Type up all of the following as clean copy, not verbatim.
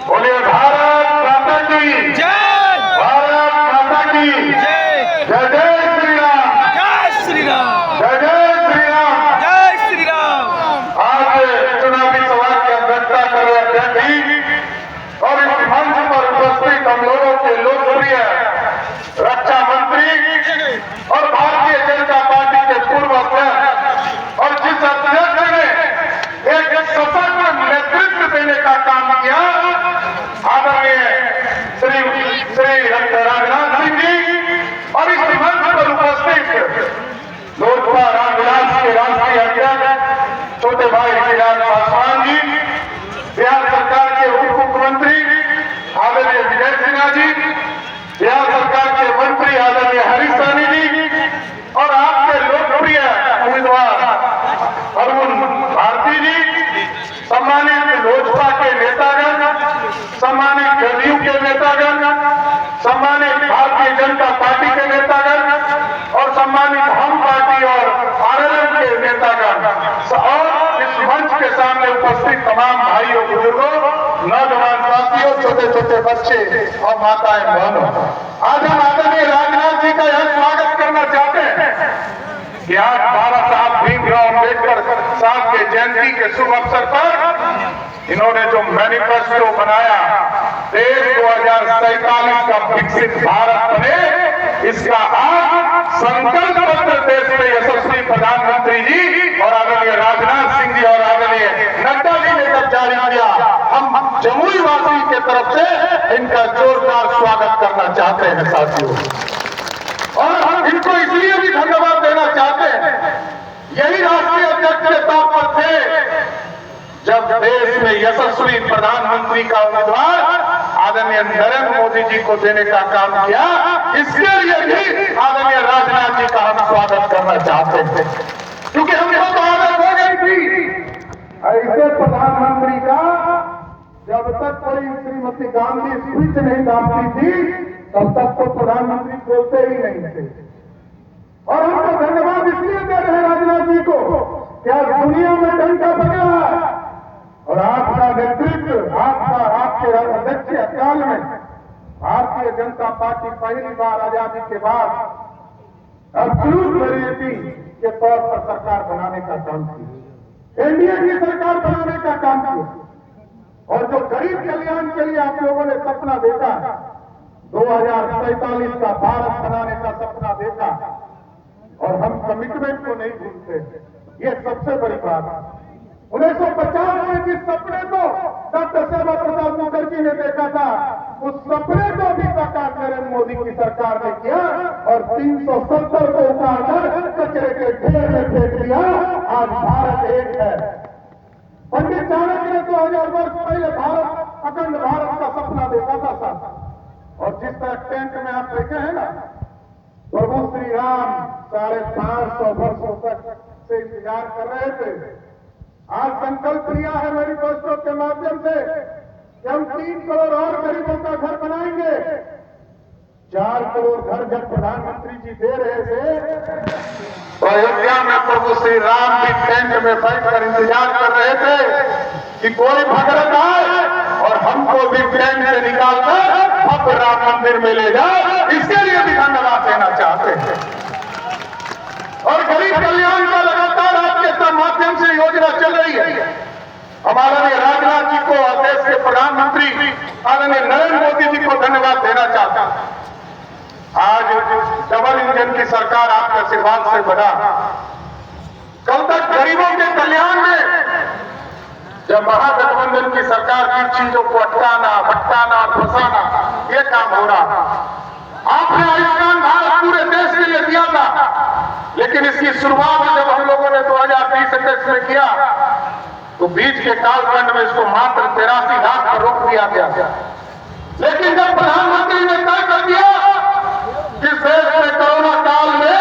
बोलिए भारत माता की जय, भारत माता की जय, जय जय श्री राम जय श्री राम, जय जय श्री राम। जय श्री राम। आज चुनावी सभा की अध्यक्षता कर रहे अध्यक्ष जी और इस मंच पर उपस्थित हम लोगों के लोकप्रिय रक्षा मंत्री और भारतीय जनता पार्टी के पूर्व अध्यक्ष और जिस अध्यक्ष ने एक सशक्त नेतृत्व देने का काम किया, आदरणीय श्री राजनाथ सिंह जी और इस मंच पर उपस्थित लोजपा रामविलास के राष्ट्रीय अध्यक्ष छोटे भाई चिराग पासवान जी, बिहार सरकार के उप मुख्यमंत्री आदरणीय विजय सिन्हा जी, बिहार सरकार के मंत्री आदरणीय हरीश सहनी जी और आपके लोकप्रिय उम्मीदवार अरुण भारती जी, सम्मानित लोजपा के नेतागण, सम्मानित जदयू के नेतागण, सम्मानित भारतीय जनता पार्टी के नेतागण और सम्मानित हम पार्टी और आरएलएम के नेतागण और इस मंच के सामने उपस्थित तमाम भाइयों बुजुर्गों, नौजवान साथियों, छोटे छोटे बच्चे और माताएं बहनों, आज हम आदरणीय राजनाथ जी का यह स्वागत करना चाहते हैं कि आज बाबा साहब भीमराव अम्बेडकर साहब के जयंती के शुभ अवसर पर इन्होंने जो मैनिफेस्टो बनाया, देश 2047 का विकसित भारत बने, इसका आज संकल्प पत्र देश में यशस्वी प्रधानमंत्री जी और आदरणीय राजनाथ सिंह जी और आदरणीय नड्डा जी ने जब जारी किया, हम जमुई वासी के तरफ से इनका जोरदार स्वागत करना चाहते हैं साथियों। और हम इनको इसलिए भी धन्यवाद देना चाहते हैं, यही राष्ट्रीय अध्यक्ष के तौर पर थे जब देश में यशस्वी प्रधानमंत्री का उम्मीदवार आदरणीय नरेंद्र मोदी जी को देने का काम किया, इसके लिए भी आदरणीय राजनाथ जी का हम स्वागत करना चाहते हैं, क्योंकि हम बहुत आदत हो गई थी ऐसे प्रधानमंत्री का। जब तक कोई श्रीमती गांधी स्पीच नहीं डालती थी तब तक तो प्रधानमंत्री बोलते ही नहीं थे। और हम तो धन्यवाद इसलिए दे रहे हैं राजनाथ जी को कि आज दुनिया में डंका बजा है और आपका नेतृत्व, आपके अध्यक्षीय काल में भारतीय जनता पार्टी पहली बार आजादी के बाद एब्सोल्यूट मेजॉरिटी के तौर पर सरकार बनाने का काम किया, एनडीए की सरकार बनाने का काम किया। और जो गरीब कल्याण के लिए आप लोगों ने सपना देखा, 2047 का भारत बनाने का सपना देखा और हम कमिटमेंट को नहीं भूलते, ये सबसे बड़ी बात है। 1950 में जिस सपने को डॉक्टर श्यामा प्रसाद मुखर्जी ने देखा था, उस सपने को भी साकार नरेंद्र मोदी की सरकार ने किया और 370 को उठाकर कचरे के ढेर में फेंक दिया। आज भारत एक है। पंडित चाणक्य ने 2000 वर्ष पहले भारत अखंड भारत का सपना देखा था साहब। और जिस तरह टेंट में आप देखे हैं ना, प्रभु श्री राम 550 वर्षों तक से इंतजार कर रहे थे। आज संकल्प लिया है मैनिफेस्टो के माध्यम से कि हम 3 करोड़ और गरीबों का घर बनाएंगे। 4 करोड़ घर जब प्रधानमंत्री जी दे रहे थे तो अयोध्या में प्रभु श्री राम भी टेंट में बैठकर इंतजार कर रहे थे कि कोई भगत आए और हमको भी टेंट से निकालकर भव्य राम मंदिर में ले जाए। इसके लिए भी धन्यवाद देना चाहते हैं। और गरीब कल्याण का लगातार आपके माध्यम से योजना चल रही है। हमारा राजनाथ जी को और देश के प्रधानमंत्री आदरणीय नरेंद्र मोदी जी को धन्यवाद देना चाहता हूं। आज डबल इंजन की सरकार आपके आशीर्वाद से बना। कल तक गरीबों के कल्याण में जब महागठबंधन की सरकार की चीजों को अटकाना, भटकाना, फंसाना, ये काम हो रहा। आपने आयुष्मान भारत पूरे देश के लिए दिया था, लेकिन इसकी शुरुआत जब हम लोगों ने 2020-21 में किया तो बीच के कालखंड में इसको मात्र 83 लाख पर रोक दिया गया। लेकिन जब प्रधानमंत्री ने तय कर दिया कि देश में कोरोना काल में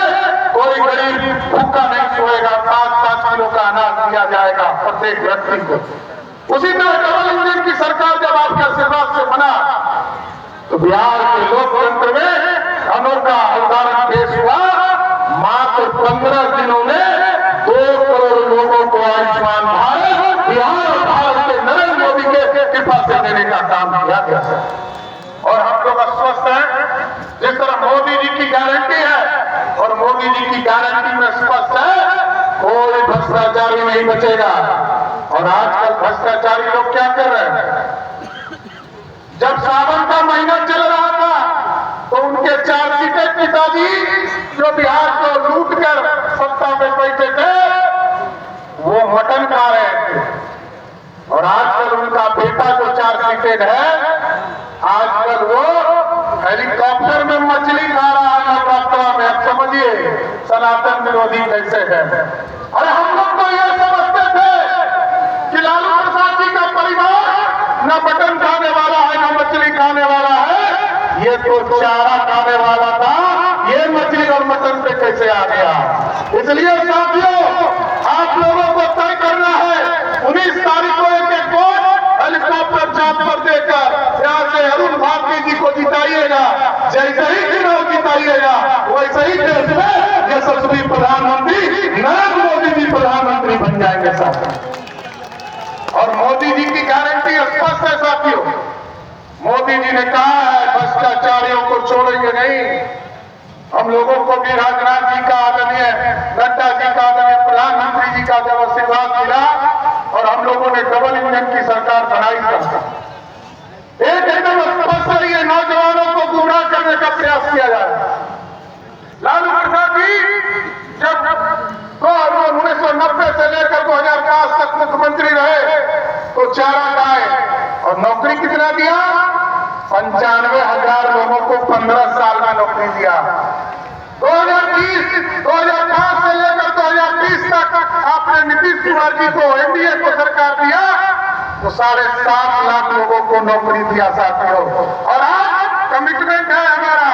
कोई गरीब भूखा नहीं सोएगा, 5-5 किलो का अनाज दिया जाएगा प्रत्येक व्यक्ति को, उसी तरह डबल इंजन की सरकार जब आपके आशीर्वाद से बना तो बिहार के लोकतंत्र में अनोखा उदाहरण पेश हुआ। मात्र 15 दिनों में 2 करोड़ लोगों को आयुष्मान भारत बिहार और भारत के नरेंद्र देने का काम किया गया है। और हम लोग आश्वस्त हैं, जिस तरह मोदी जी की गारंटी है और मोदी जी की गारंटी में स्पष्ट है, कोई भ्रष्टाचारी नहीं बचेगा। और आजकल भ्रष्टाचारी लोग क्या कर रहे हैं, जब सावन का महीना चल रहा था तो उनके चार्जशीटेड पिताजी जो बिहार को लूट कर सत्ता में बैठे थे, वो मटन खा रहे थे। और आजकल उनका बेटा जो चार्जशीटेड है, आजकल वो हेलीकॉप्टर में मछली खा रहा है नवरात्रा में। अब समझिए सनातन विरोधी कैसे है। अरे हम लोग तो ये समझते थे कि लालू प्रसाद जी का परिवार न मटन खाने वाला है न मछली खाने वाला है, ये तो चारा खाने वाला था, ये मछली और मटन पे कैसे आ गया। इसलिए साथियों, आप लोगों को तय करना है 19 तारीख को एक वोट हेलीकॉप्टर चाप पर देकर यहाँ से अरुण भारती जी को जिताइएगा। जैसे ही चुनाव जिताइएगा वैसे ही देश में यशस्वी प्रधानमंत्री नरेंद्र मोदी जी प्रधानमंत्री बन जाएंगे साथियों। और मोदी जी की गारंटी स्पष्ट है साथियों। मोदी जी ने कहा है भ्रष्टाचारियों को छोड़ेंगे नहीं। हम लोगों को भी राजनाथ जी का आदरणीय नड्डा जी का आदरणीय प्रधानमंत्री जी का जब आशीर्वाद मिला और हम लोगों ने डबल इंजन की सरकार बनाई था, एक एकदम स्पष्ट है, ये नौजवानों को गुमराह करने का प्रयास किया जा रहा है। लालू प्रसाद जी जब 1990 से लेकर 2005 तक मुख्यमंत्री रहे तो चारा गाय और नौकरी कितना दिया, 95,000 लोगों को 15 साल में नौकरी दिया। 2005 से लेकर 2020 तक आपने नीतीश कुमार जी को एनडीए को सरकार दिया तो 7.5 लाख लोगों को नौकरी दिया साथियों। और आज कमिटमेंट है हमारा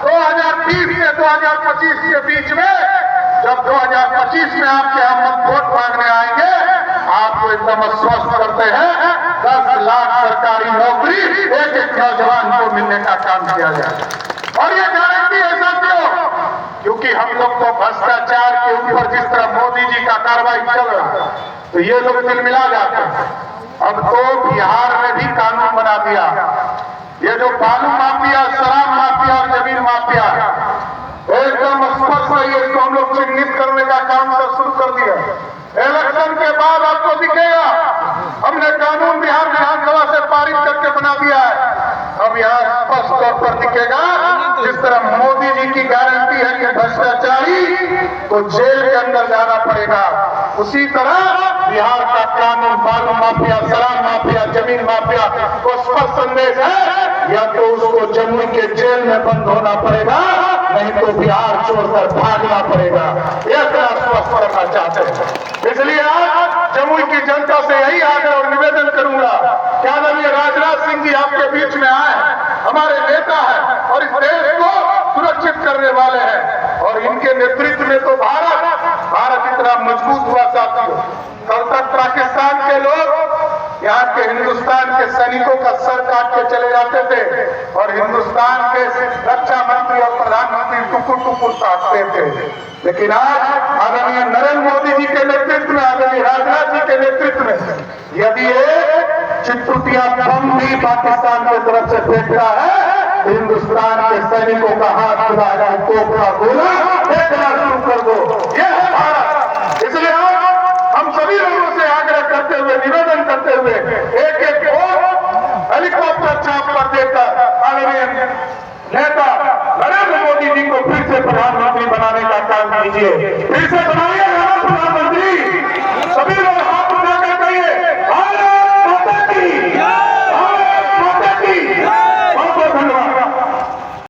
2030 से 2025 के बीच में, जब 2025 में आपके हम वोट मांगने आएंगे, आपको एकदम आश्वस्त करते हैं 10 लाख सरकारी नौकरी एक एक नौजवान को मिलने का काम किया जाए। और ये गारंटी है साथियों, क्योंकि हम लोग तो भ्रष्टाचार के ऊपर जिस तरह मोदी जी का कार्रवाई चल रहा है तो ये लोग दिल मिला जाते हैं। अब तो बिहार में भी कानून बना दिया, ये जो बालू माफिया, शराब माफिया और जमीन माफिया एकदम स्पष्ट है, ये तो हम लोग चिन्हित करने का काम शुरू कर दिया। इलेक्शन के बाद आपको दिखेगा, हमने कानून बिहार विधानसभा से पारित करके बना दिया है। अब यहाँ स्पष्ट तौर पर दिखेगा, जिस तरह मोदी जी की गारंटी है कि भ्रष्टाचारी को जेल के अंदर जाना पड़ेगा, उसी तरह बिहार का कानून बालू माफिया, शराब माफिया, जमीन माफिया को स्पष्ट संदेश है, या तो उसको जम्मू के जेल में बंद होना पड़ेगा, नहीं तो बिहार छोड़कर भागना पड़ेगा। यह स्पष्ट करना चाहते हैं। इसलिए आज जम्मू की जनता से यही आग्रह और निवेदन करूंगा, क्या आदरणीय राजनाथ सिंह जी आपके बीच में आए, हमारे नेता है और इस देश को सुरक्षित करने वाले हैं। और इनके नेतृत्व में तो भारत इतना मजबूत हुआ साथियों। कल तक पाकिस्तान के लोग यहाँ के हिंदुस्तान के सैनिकों का सर काट के चले जाते थे और हिंदुस्तान के रक्षा मंत्री और प्रधानमंत्री टुकुर टुकुर ताकते थे। लेकिन आज आदरणीय नरेंद्र मोदी जी के नेतृत्व में, आदरणीय राजनाथ जी के नेतृत्व में यदि एक चिटपुटिया बम भी पाकिस्तान की तरफ से फेंकता है, हिंदुस्तान के सैनिकों का हाथ खुलाएगा, तोप का गोला फेंकना शुरू कर दो। यह है भारत। इसलिए हम सभी लोगों से आग्रह करते हुए, निवेदन करते हुए, एक एक वोट हेलीकॉप्टर चाप पर देकर आदरणीय नेता नरेंद्र मोदी जी को फिर से प्रधानमंत्री बनाने का काम कीजिए। फिर से बनाइए प्रधानमंत्री।